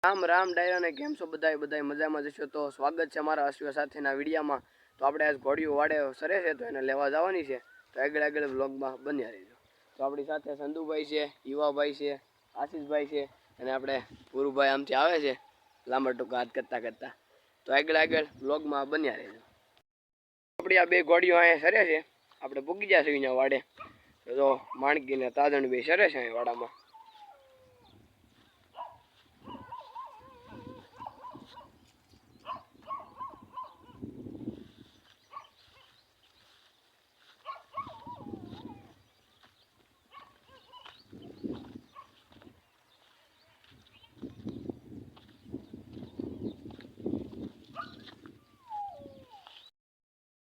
રામ રામ ડાયરા ને કેમ છો બધાય મજામાં જશો તો સ્વાગત છે અમારા અશ્વ સાથેના વિડીયોમાં। તો આપણે આજ ઘોડીઓ વાડે સરે છે તો એને લેવા જવાની છે, તો આગળ વ્લોગમાં બન્યા રહેજો। તો આપણી સાથે સંધુભાઈ છે, યુવાભાઈ છે, આશીષભાઈ છે અને આપણે પુરુભાઈ આમથી આવે છે લાંબા ટૂંકા હાથ કરતા। તો આગળ વ્લોગમાં બન્યા રહેજો। આપણી આ બે ઘોડીઓ અહીંયા સરે છે, આપણે પૂગી જશે અહીંયા વાડે। તો માણકી ને તાજણ બે સરે છે અહીં વાડામાં।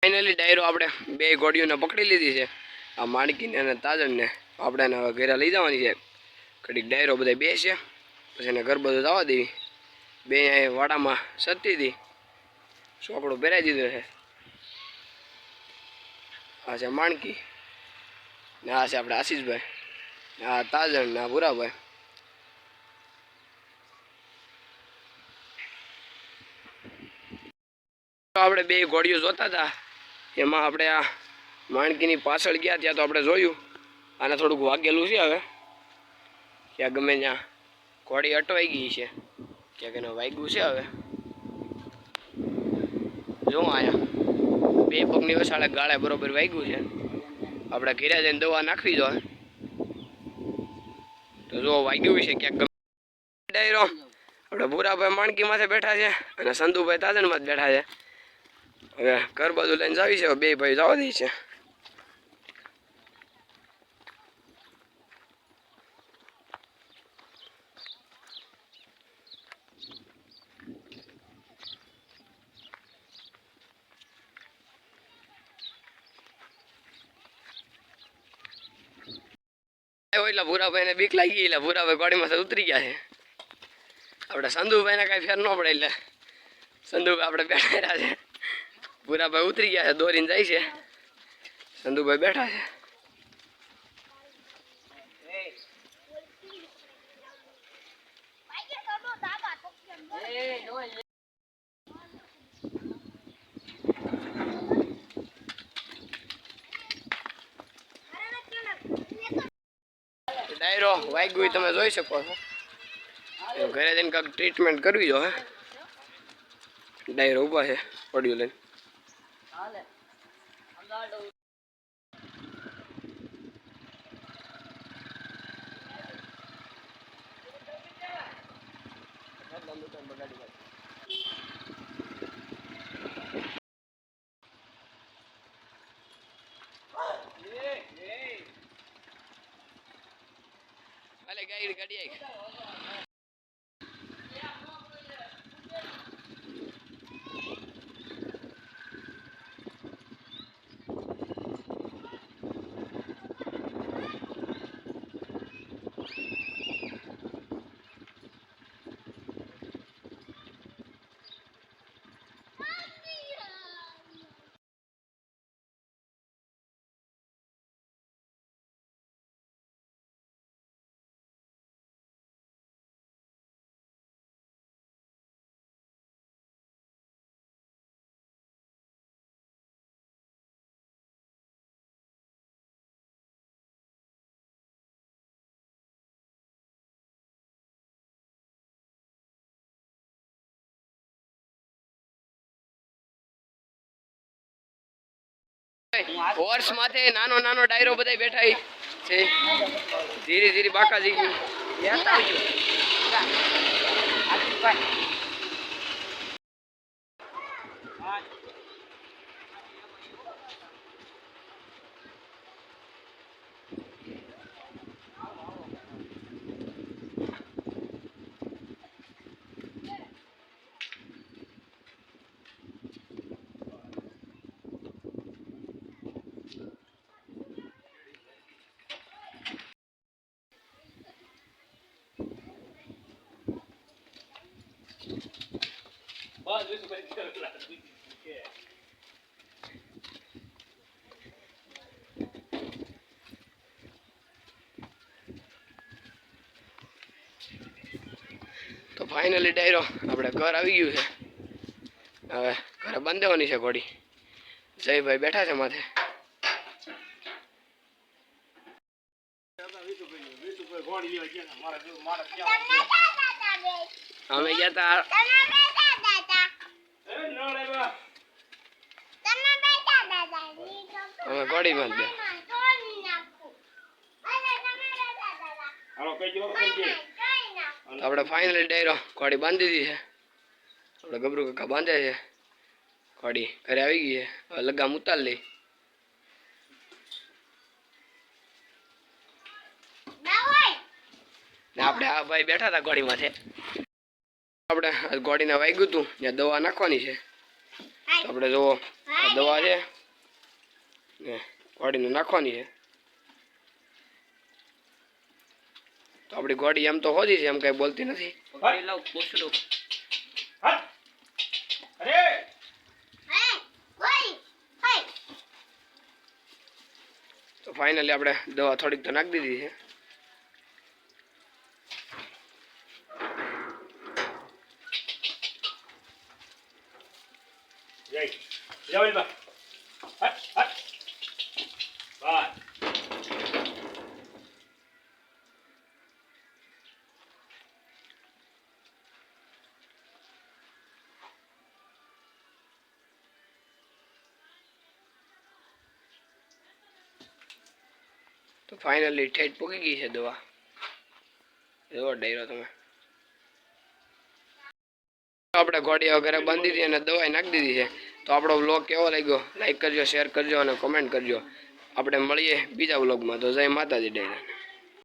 ફાઇનલી ડાયરો આપણે બે ઘોડીઓને પકડી લીધી છે, આ માણકીને અને તાજણને। આપણે એને હવે ઘરે લઈ જવાની છે। ઘડીક ડાયરો બધા બે છે, પછી એને ઘર બધું જવા દેવી। બે અહીંયા વાડામાં સતી હતી, ચોપડો પહેરાવી દીધો છે। આ છે માણકી ને આ છે આપણે આશીષભાઈ, આ તાજણ ને આ ભૂરાભાઈ। આપણે બે ઘોડીઓ જોતા હતા, એમાં આપણે આ માણકીની પાછળ ગયા ત્યાં તો આપણે જોયું આને થોડુંક વાગેલું છે। હવે ક્યાં ગમે ત્યાં ઘોડી અટવાઈ ગઈ છે, ક્યાંક એને વાગ્યું છે। હવે જો આયા બે પગની વસાળે ગાળે બરોબર વાગ્યું છે। આપણે ઘરે જઈને દવા નાખવી જોઈએ, તો જો વાગ્યું છે ક્યાંક ગમે। ડાયરો આપણે ભૂરાભાઈ માણકી માથે બેઠા છે અને સંધુભાઈ તાજણમાં જ બેઠા છે। હવે ઘર બાજુ લઈને જાવી છે, બે ભાઈ જવા દે છે। એટલે ભૂરાભાઈ ને બીક લાગી, એટલે ભૂરાભાઈ ગાડીમાં ઉતરી ગયા છે। આપણે સંધુભાઈ ને કઈ ફેર ન પડે, એટલે સંધુભાઈ આપણે બેઠા રહ્યા છે। ભૂરાભાઈ ઉતરી ગયા છે, દોરીને જાય છે, સંધુભાઈ બેઠા છે। ડાયરો વાગ્યું તમે જોઈ શકો છો, ઘરે જઈને કાંઈક ટ્રીટમેન્ટ કરવી જો। હે ડાયરો ઊભા છે પડ્યું લઈને। અલે ગાડી ગાડી હોર્સ માથે નાનો નાનો ડાયરો બધા બેઠા છે, ધીરે ધીરે બાકાજી ફાઇનલી ડાયરો આપણે ઘર આવી ગયું છે. હવે ઘરે બાંધવાની છે ઘોડી. જયભાઈ બેઠા છે માથે. અમે ગયા તા અમે ઘોડી બાંધી આપણે ફાઇનલી ડાયરો ઘોડી બાંધી દીધી છે. આપણે ગબરું કાકા બાંધે છે ઘોડી. ઘરે આવી ગઈ છે. હવે લગામ ઉતાર લઈ. ને આપણે આ ભાઈ બેઠા હતા ઘોડી માથે. આપણે ઘોડીને વાગ્યું હતું ત્યાં દવા નાખવાની છે. તો આપણે જુઓ આ દવા છે ને ઘોડીને નાખવાની છે. તો આપણી ઘોડી એમ તો હોજી છે, એમ કઈ બોલતી નથી. તો ફાઇનલી આપણે દવા થોડીક તો નાખી દીધી છે. તો ફાઇનલી ઠેઠ પૂકી ગઈ છે દવા. એવો ડાયરો તમે આપણે ઘોડી વગેરે બાંધી દીધી અને દવા નાખી દીધી છે. તો આપણો વ્લોગ કેવો લાગ્યો લાઈક કરજો, શેર કરજો અને કોમેન્ટ કરજો. આપણે મળીએ બીજા વ્લોગમાં. તો જય માતાજી ડાયરા.